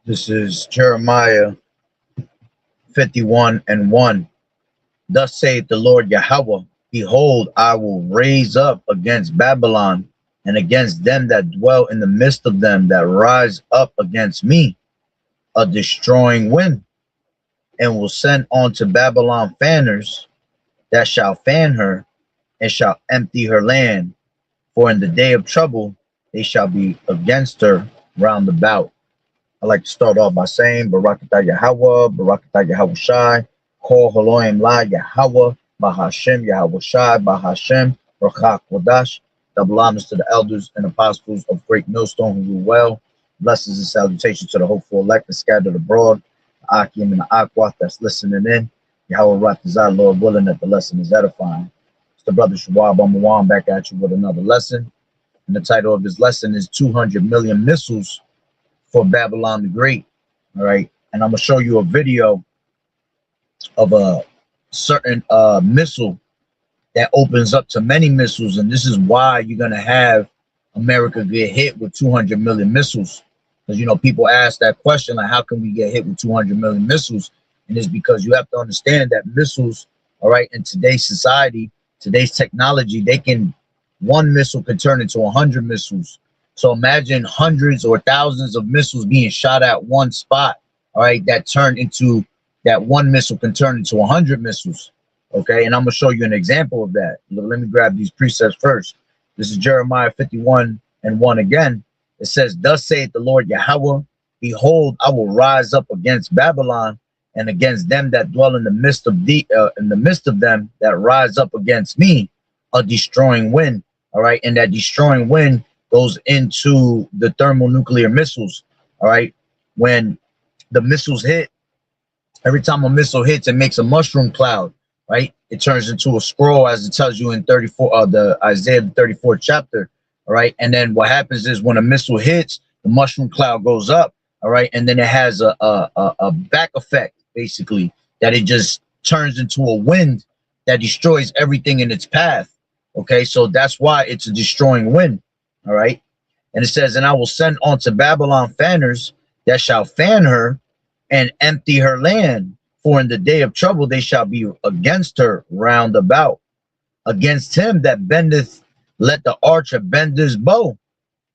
This is Jeremiah 51 and 1. Thus saith the Lord Yahweh, behold, I will raise up against Babylon and against them that dwell in the midst of them that rise up against me a destroying wind, and will send unto Babylon fanners that shall fan her and shall empty her land. For in the day of trouble they shall be against her round about. I like to start off by saying Barakatah Yahweh, Barakatah Yahweh Shai, Kol Haloim La Yahweh, Bahashem Yahweh Shai, Bahashem, Rakha Kodash. Double honors to the elders and apostles of Great Millstone who rule well. Blessings and salutations to the hopeful elect and scattered abroad, the Akim and the Aqua that's listening in. Yahweh Ratazah, Lord willing that the lesson is edifying. It's the brother Shawab Amawan back at you with another lesson. And the title of his lesson is 200 million missiles for Babylon the Great. All right. And I'm going to show you a video of a certain missile that opens up to many missiles. And this is why you're going to have America get hit with 200 million missiles. Because, you know, people ask that question, like, how can we get hit with 200 million missiles? And it's because you have to understand that missiles, all right, in today's society, today's technology, one missile can turn into 100 missiles. So imagine hundreds or thousands of missiles being shot at one spot, all right, that one missile can turn into 100 missiles, okay? And I'm going to show you an example of that. Let me grab these precepts first. This is Jeremiah 51 and 1 again. It says, thus saith the Lord Yahweh, behold, I will rise up against Babylon and against them that dwell in the midst of them that rise up against me, a destroying wind, all right? And that destroying wind goes into the thermonuclear missiles, all right? When the missiles hit, every time a missile hits, it makes a mushroom cloud, right? It turns into a scroll, as it tells you in the Isaiah 34th chapter, all right? And then what happens is when a missile hits, the mushroom cloud goes up, all right? And then it has a back effect, basically, that it just turns into a wind that destroys everything in its path, okay? So that's why it's a destroying wind. All right. And it says, and I will send unto Babylon fanners that shall fan her and empty her land. For in the day of trouble they shall be against her round about. Against him that bendeth, let the archer bend his bow.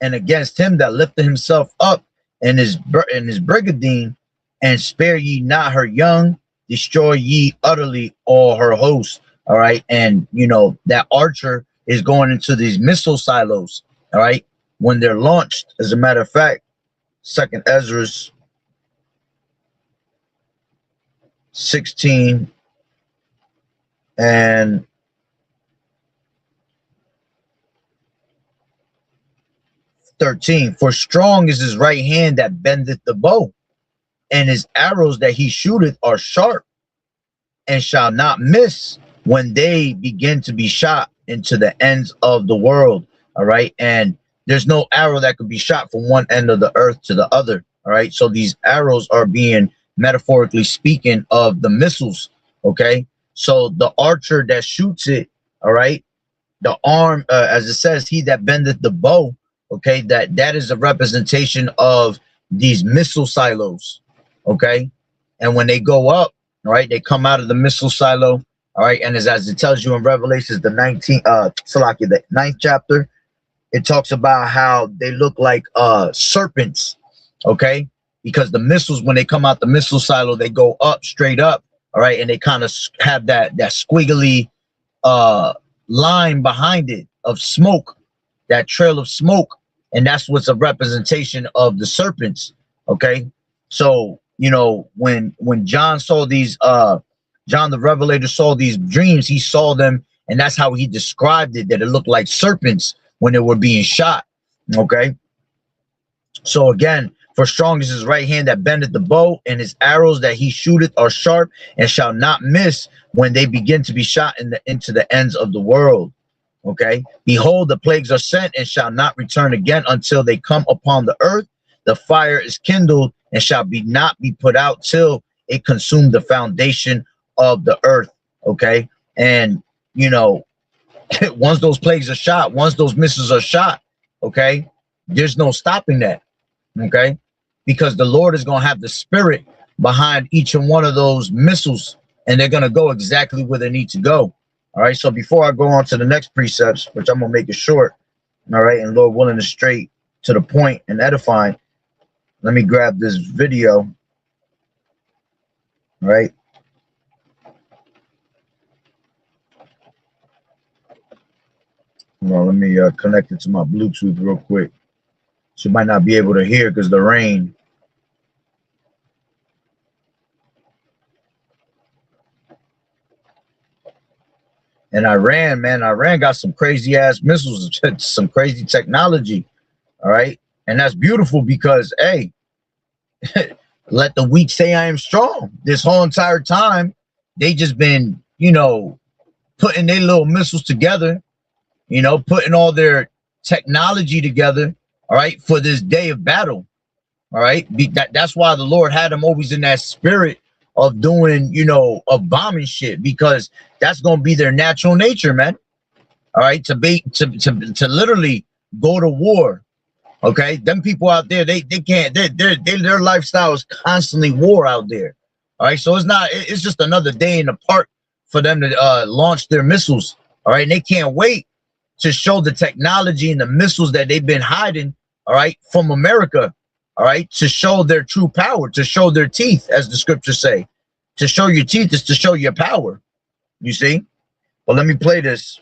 And against him that lifteth himself up in his brigadine, and spare ye not her young, destroy ye utterly all her hosts. All right. And, you know, that archer is going into these missile silos. All right, when they're launched, as a matter of fact, Second Ezra 16 and 13. For strong is his right hand that bendeth the bow, and his arrows that he shooteth are sharp, and shall not miss when they begin to be shot into the ends of the world. All right. And there's no arrow that could be shot from one end of the earth to the other. All right. So these arrows are being metaphorically speaking of the missiles. Okay. So the archer that shoots it, all right, the arm, as it says, he that bendeth the bow. Okay. That is a representation of these missile silos. Okay. And when they go up, all right, they come out of the missile silo. All right. And as it tells you in Revelations, the 9th chapter, it talks about how they look like serpents, okay? Because the missiles, when they come out the missile silo, they go up, straight up, all right? And they kind of have that squiggly line behind it of smoke, that trail of smoke. And that's what's a representation of the serpents, okay? So, you know, when John saw these, John the Revelator saw these dreams, he saw them, and that's how he described it, that it looked like serpents when they were being shot. Okay. So again, for strong is his right hand that bendeth the bow, and his arrows that he shooteth are sharp, and shall not miss when they begin to be shot into the ends of the world. Okay. Behold, the plagues are sent and shall not return again until they come upon the earth. The fire is kindled and shall not be put out till it consume the foundation of the earth. Okay. And, you know, once those plagues are shot, once those missiles are shot, okay, there's no stopping that, okay? because the Lord is going to have the spirit behind each and one of those missiles, and they're going to go exactly where they need to go. All right. So before I go on to the next precepts, which I'm going to make it short, all right, and Lord willing, is straight to the point and edifying, let me grab this video. All right. Well, let me connect it to my Bluetooth real quick. She might not be able to hear because the rain. And Iran, man, Iran got some crazy ass missiles, some crazy technology. All right. And that's beautiful because, hey, let the weak say I am strong. This whole entire time, they just been, you know, putting their little missiles together, you know, putting all their technology together, all right, for this day of battle. All right. That's why the Lord had them always in that spirit of doing, you know, of bombing shit, because that's going to be their natural nature, man. All right. To literally go to war. Okay. Them people out there, they can't, their lifestyle is constantly war out there. All right. So it's just another day in the park for them to launch their missiles. All right. And they can't wait to show the technology and the missiles that they've been hiding. All right. From America. All right, to show their true power, to show their teeth, as the scriptures say. To show your teeth is to show your power. You see? Well, let me play this.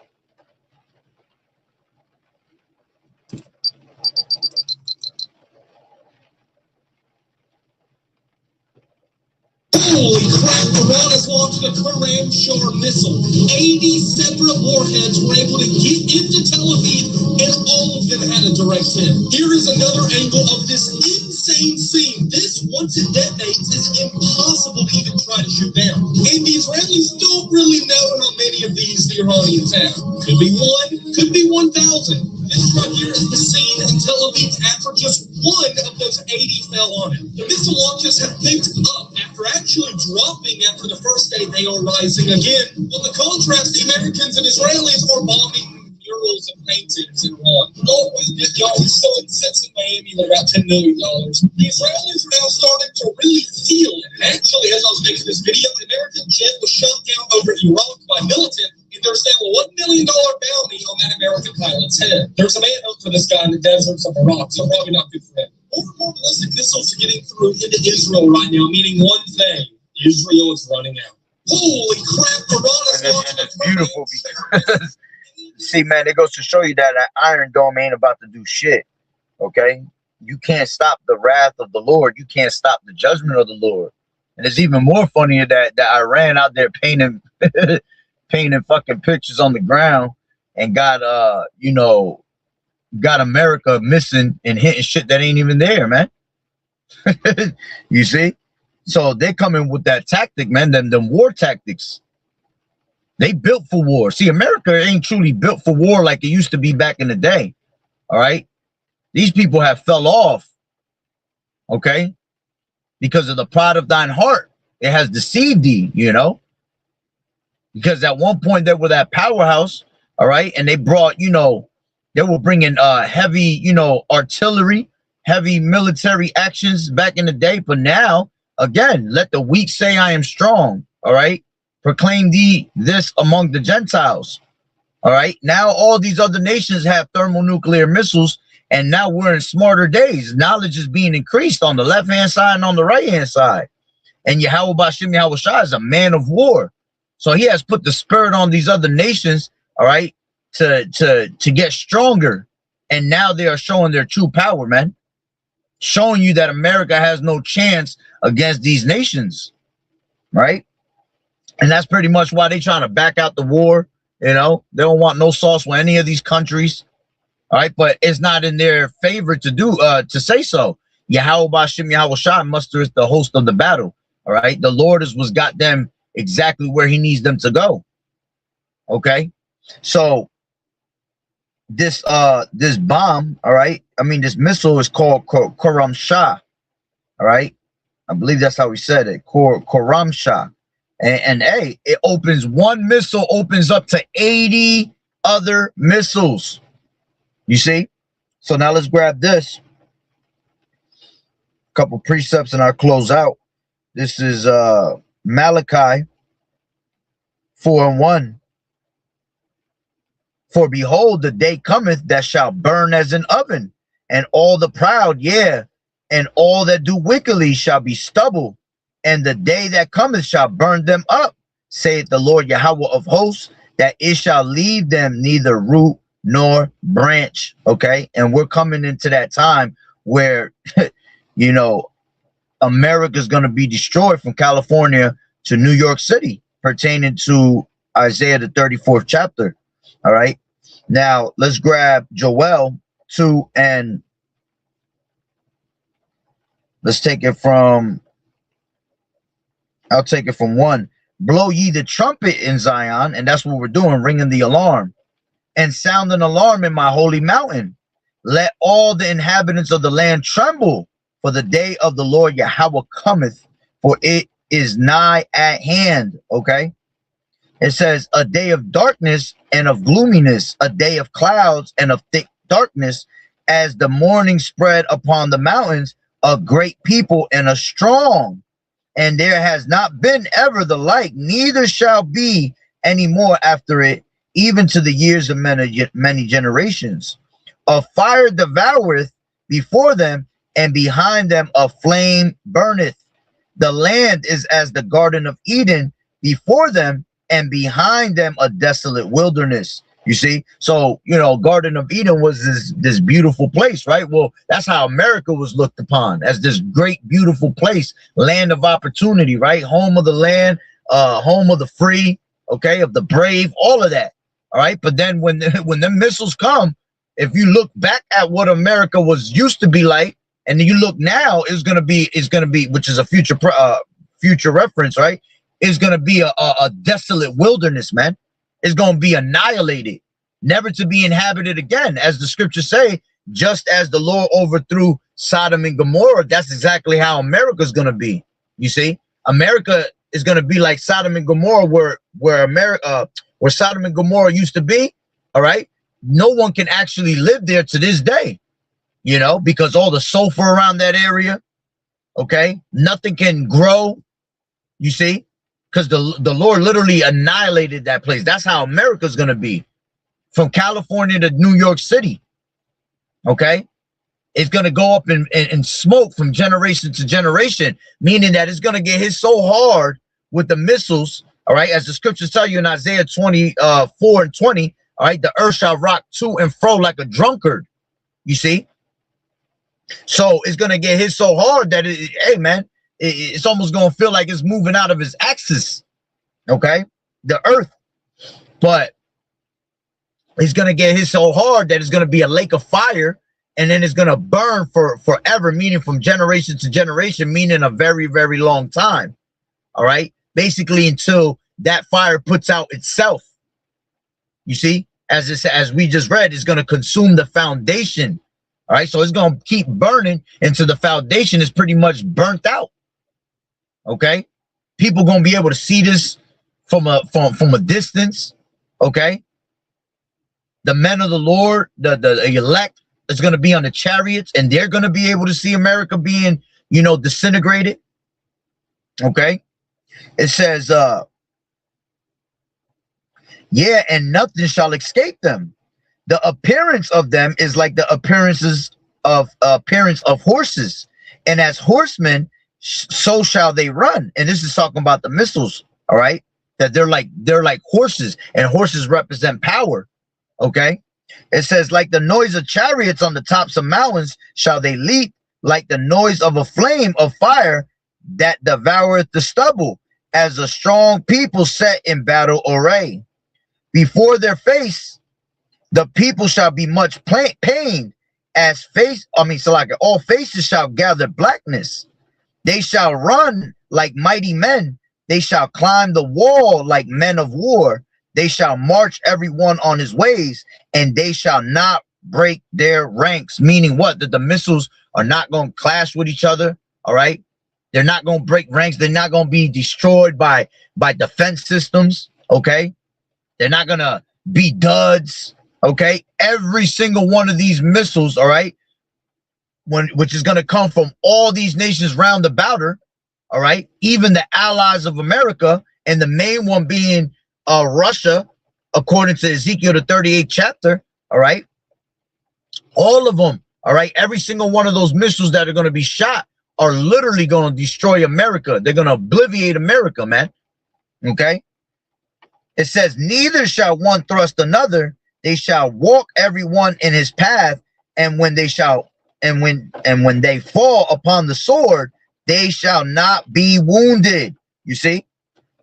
Holy crap, Iran has launched a Karam Shar missile. 80 separate warheads were able to get into Tel Aviv, and all of them had a direct hit. Here is another angle of this insane scene. This, once it detonates, is impossible to even try to shoot down. And the Israelis don't really know how many of these the Iranians have. Could be 1, could be 1,000. This right here is the scene in Tel Aviv after just one of those 80 fell on it. The missile launches have picked up after actually dropping after the first day. They are rising again. On the contrast, the Americans and Israelis are bombing murals and paintings in Iran. Oh, y'all are so incensed in Miami, they're about $10 million. The Israelis are now starting to really feel it. And actually, as I was making this video, an American jet was shot down over Iraq by militant, and they're saying, well, $1 million bounty on that American pilot's head. There's a manhunt for this guy in the deserts of Iraq, so probably not good for him. More ballistic missiles are getting through into Israel right now, meaning one thing: Israel is running out. Holy crap! Iran is launching. And it's beautiful because, see, man, it goes to show you that Iron Dome ain't about to do shit. Okay, you can't stop the wrath of the Lord. You can't stop the judgment of the Lord. And it's even more funnier that Iran out there painting painting fucking pictures on the ground and got you know, got America missing and hitting shit that ain't even there, man. You see? So they come in with that tactic, man, them war tactics. They built for war. See, America ain't truly built for war like it used to be back in the day. All right? These people have fell off. Okay? Because of the pride of thine heart. It has deceived thee, you know? Because at one point they were that powerhouse, all right? And they brought, you know, they were bringing heavy, you know, artillery, heavy military actions back in the day. But now, again, let the weak say I am strong, all right? Proclaim thee this among the Gentiles, all right? Now all these other nations have thermonuclear missiles, and now we're in smarter days. Knowledge is being increased on the left-hand side and on the right-hand side. And Yahweh Bashim Yahweh Shah is a man of war. So he has put the spirit on these other nations, all right, to get stronger. And now they are showing their true power, man. Showing you that America has no chance against these nations, right? And that's pretty much why they're trying to back out the war. You know, they don't want no sauce with any of these countries. All right, but it's not in their favor to do to say so. Yahweh Bashim Yahweh Shah musters the host of the battle. All right, the Lord was got them exactly where he needs them to go. Okay, so this bomb, all right, I mean this missile is called Karam Shah. All right, I believe that's how we said it, Karam Shah. And hey, it opens one missile, opens up to 80 other missiles. You see? So now let's grab this. couple precepts and I'll close out. This is Malachi 4:1. For behold, the day cometh that shall burn as an oven, and all the proud, yeah, and all that do wickedly shall be stubble, and the day that cometh shall burn them up, saith the Lord Yahweh of hosts, that it shall leave them neither root nor branch. Okay, and we're coming into that time where you know, America's going to be destroyed from California to New York City, pertaining to Isaiah the 34th chapter. All right, now let's grab Joel 2 and let's take it from, I'll take it from 1. Blow ye the trumpet in Zion, and that's what we're doing, ringing the alarm, and sound an alarm in my holy mountain. Let all the inhabitants of the land tremble, for the day of the Lord Yahweh cometh, for it is nigh at hand. Okay, it says a day of darkness and of gloominess, a day of clouds and of thick darkness, as the morning spread upon the mountains, a great people and a strong, and there has not been ever the like, neither shall be any more after it, even to the years of many generations. A fire devoureth before them, and behind them a flame burneth. The land is as the Garden of Eden before them, and behind them a desolate wilderness. You see, so you know, Garden of Eden was this beautiful place, right? Well, that's how America was looked upon, as this great, beautiful place, land of opportunity, right? Home of the land, home of the free, okay, of the brave, all of that. All right, but then when the missiles come, if you look back at what America was used to be like, and you look now, is gonna be, which is a future reference, right? Is gonna be a desolate wilderness, man. Is going to be annihilated, never to be inhabited again. As the scriptures say, just as the Lord overthrew Sodom and Gomorrah, that's exactly how America is going to be. You see, America is going to be like Sodom and Gomorrah, where Sodom and Gomorrah used to be. All right, no one can actually live there to this day, you know, because all the sulfur around that area. Okay, nothing can grow. You see. Because the Lord literally annihilated that place. That's how America's going to be. From California to New York City. Okay? It's going to go up in smoke from generation to generation. Meaning that it's going to get hit so hard with the missiles. All right? As the scriptures tell you in Isaiah 24:20. All right? The earth shall rock to and fro like a drunkard. You see? So it's going to get hit so hard that, hey, man. It's almost going to feel like it's moving out of its axis, okay, the earth. But it's going to get hit so hard that it's going to be a lake of fire, and then it's going to burn for forever, meaning from generation to generation, meaning a very, very long time. All right, basically until that fire puts out itself. You see, as we just read, it's going to consume the foundation. All right, so it's going to keep burning until the foundation is pretty much burnt out. Okay, people gonna be able to see this from a distance. Okay, the men of the Lord, the elect, is gonna be on the chariots, and they're gonna be able to see America being, you know, disintegrated. Okay, it says, yeah, and nothing shall escape them. The appearance of them is like the appearance of horses, and as horsemen, so shall they run. And this is talking about the missiles. All right, that they're like horses, and horses represent power. Okay, it says, like the noise of chariots on the tops of mountains shall they leap, like the noise of a flame of fire that devoureth the stubble, as a strong people set in battle array. Before their face the people shall be much pained, as all faces shall gather blackness. They shall run like mighty men. They shall climb the wall like men of war. They shall march every one on his ways, and they shall not break their ranks. Meaning what? That the missiles are not going to clash with each other. All right. They're not going to break ranks. They're not going to be destroyed by defense systems. Okay. They're not going to be duds. Okay. Every single one of these missiles. All right. which is going to come from all these nations round about her, all right, even the allies of America, and the main one being Russia, according to Ezekiel, the 38th chapter, all right, all of them, all right, every single one of those missiles that are going to be shot are literally going to destroy America. They're going to obliterate America, man. Okay. It says, neither shall one thrust another, they shall walk every one in his path, and when they shall, and when they fall upon the sword, they shall not be wounded. You see,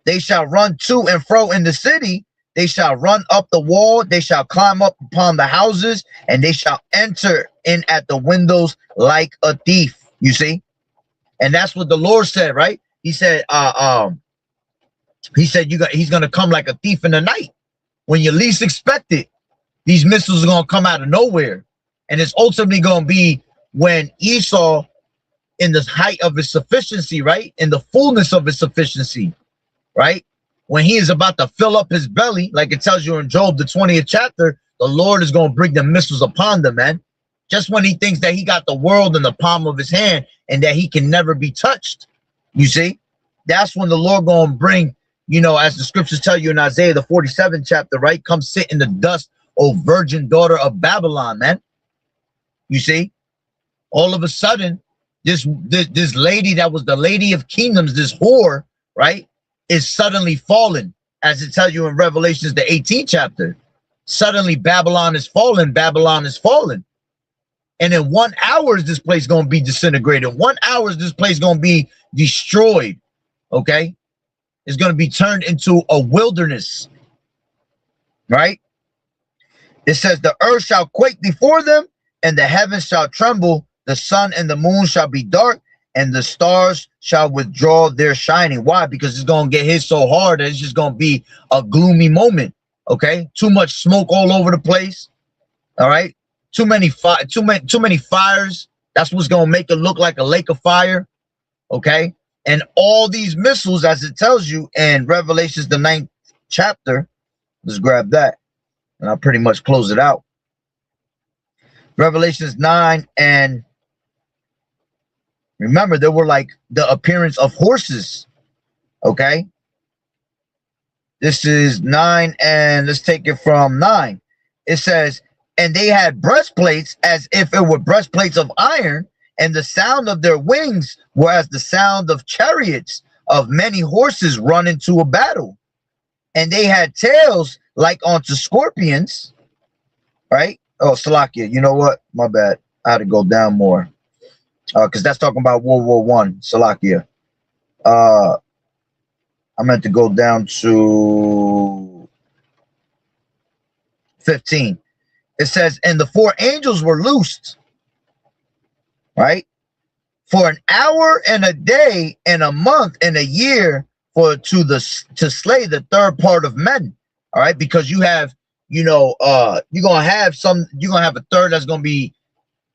they shall run to and fro in the city, they shall run up the wall, they shall climb up upon the houses, and they shall enter in at the windows like a thief. You see, and that's what the Lord said, right? He said, he's gonna come like a thief in the night. When you least expect it, these missiles are gonna come out of nowhere. And it's ultimately gonna be when Esau, in the height of his sufficiency, right? In the fullness of his sufficiency, right? When he is about to fill up his belly, like it tells you in Job, the 20th chapter, the Lord is gonna bring the missiles upon them, man. Just when he thinks that he got the world in the palm of his hand and that he can never be touched, you see, that's when the Lord gonna bring, you know, as the scriptures tell you in Isaiah, the 47th chapter, right? Come sit in the dust, O virgin daughter of Babylon, man. You see, all of a sudden, this lady that was the lady of kingdoms, this whore, right, is suddenly fallen, as it tells you in Revelations, the 18th chapter. Suddenly, Babylon is fallen. Babylon is fallen. And in 1 hour, is this place going to be disintegrated? 1 hour, is this place going to be destroyed? Okay. Is going to be turned into a wilderness, right? It says, the earth shall quake before them, and the heavens shall tremble, the sun and the moon shall be dark, and the stars shall withdraw their shining. Why? Because it's going to get hit so hard that it's just going to be a gloomy moment, okay? Too much smoke all over the place, all right? Too many fires. That's what's going to make it look like a lake of fire, okay? And all these missiles, as it tells you in Revelations, the 9th chapter, let's grab that, and I'll pretty much close it out. Revelations 9, and remember, there were like the appearance of horses, okay? This is 9, and let's take it from 9. It says, and they had breastplates as if it were breastplates of iron, and the sound of their wings were as the sound of chariots of many horses run into a battle. And they had tails like unto scorpions, right? Oh, Salakia, you know what? My bad. I had to go down more. Because that's talking about World War I, Salakia. I meant to go down to 15. It says, and the 4 angels were loosed, right? For an hour and a day and a month and a year to slay the third part of men. All right, because you have, you know, you're gonna have a third that's gonna be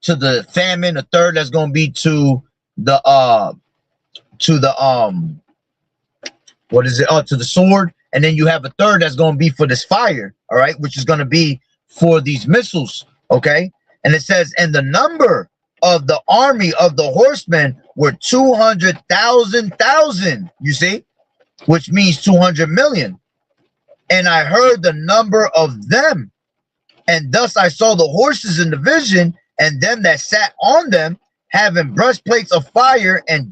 to the famine, a third that's gonna be to the to the sword, and then you have a third that's gonna be for this fire, all right, which is gonna be for these missiles, okay? And it says, and the number of the army of the horsemen were 200,000, you see, which means 200 million. And I heard the number of them, and thus I saw the horses in the vision, and them that sat on them, having breastplates of fire and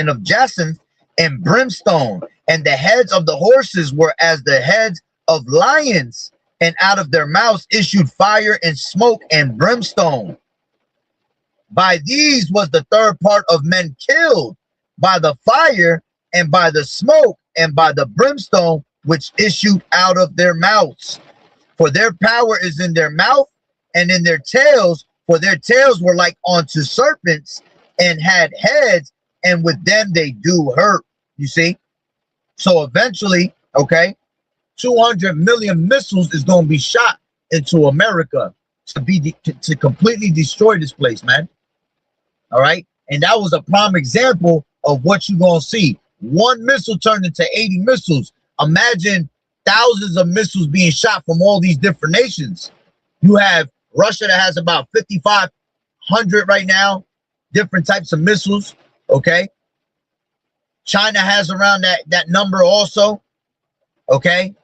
of jacinth and brimstone, and the heads of the horses were as the heads of lions, and out of their mouths issued fire and smoke and brimstone. By these was the third part of men killed, by the fire and by the smoke and by the brimstone which issued out of their mouths. For their power is in their mouth and in their tails, for their tails were like unto serpents and had heads, and with them they do hurt. You see? So eventually, okay, 200 million missiles is going to be shot into America to completely destroy this place, man. All right. And that was a prime example of what you're going to see. One missile turned into 80 missiles. Imagine thousands of missiles being shot from all these different nations. You have Russia that has about 5,500 right now. different types of missiles. Okay. China has around that number also. Okay.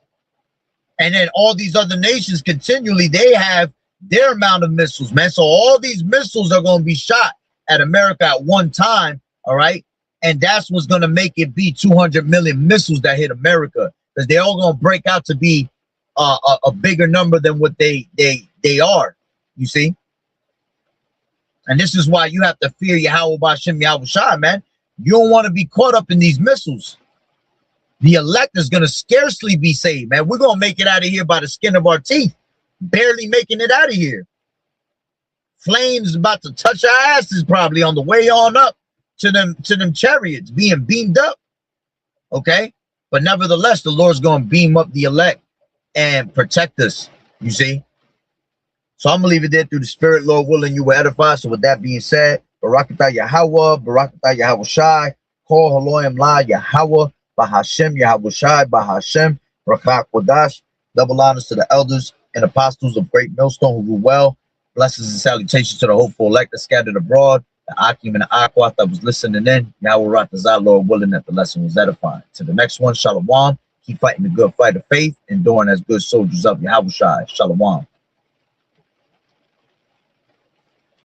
And then all these other nations continually, they have their amount of missiles, man. So all these missiles are going to be shot at America at one time. All right. And that's what's going to make it be 200 million missiles that hit America, because they're all going to break out to be a bigger number than what they are, you see. And this is why you have to fear Yahweh B'Shem Yahweh Shai, man. You don't want to be caught up in these missiles. The elect is going to scarcely be saved, man. We're going to make it out of here by the skin of our teeth, barely making it out of here. Flames about to touch our asses probably on the way on up to them chariots being beamed up. Okay. But nevertheless, the Lord's going to beam up the elect and protect us, you see. So I'm going to leave it there through the Spirit, Lord willing, you will edify. So with that being said, Barakatah Yahweh, Barakatah Yahweh Shai, Kol Haloim La Yahweh, Bahashem Yahweh Shai, Bahashem, Rakak Wadash. Double honors to the elders and apostles of Great Millstone who rule well. Blessings and salutations to the hopeful elect that scattered abroad, the Akim and the Aquat that was listening in. Yahweh Ratazah, Lord willing, that the lesson was edifying. To the next one, Shalom. Keep fighting the good fight of faith, enduring as good soldiers of Yahweh Shai. Shalom.